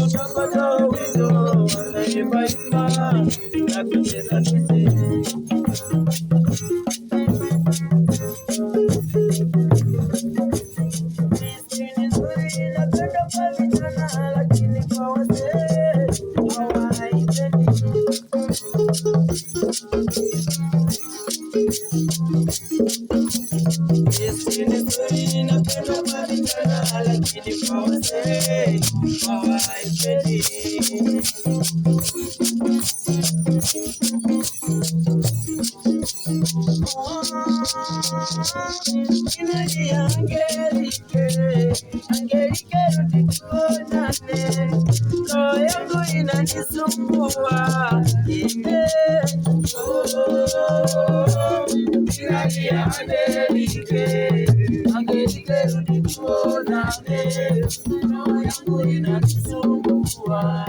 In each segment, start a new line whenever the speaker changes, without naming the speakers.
utapata wito wanaimbaimba na kucheza tisi. Ni nzuri inapenda kwa vijana, lakini kwa wazee hawaipendi. Ni nzuri inapenda kwa vijana, lakini kwa wazee hawaipendi. Inalia Angelike, Angelike rudi tuonane, roho yangu inanisumbua. Inalia Angelike, Angelike rudi tuonane, roho yangu inanisumbua.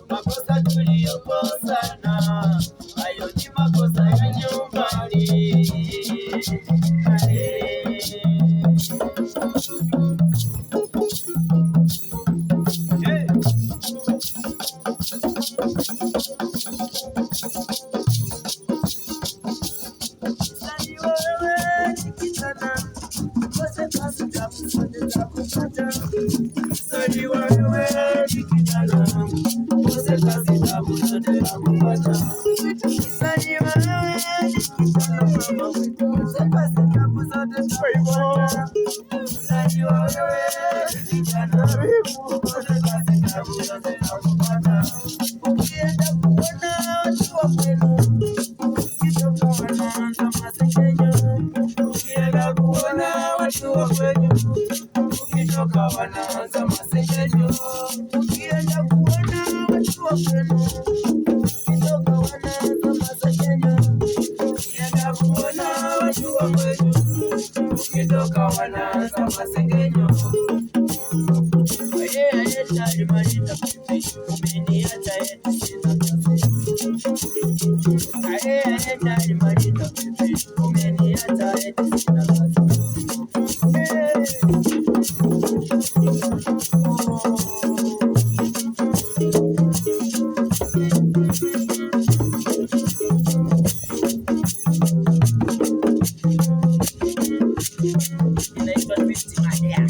Makosa tuliyokosana, hayo ni makosa ya nyumbani. Ukitoka wanaanza masengenyo, ukienda kuona watu wa kwenu. Ukitoka wanaanza masengenyo, ukienda kuona watu wa kwenu. Ukitoka wanaanza masengenyo. Umeniacha eti sina kazi. Umeniacha eti sina kazi. Inaitwa Twisty Mania.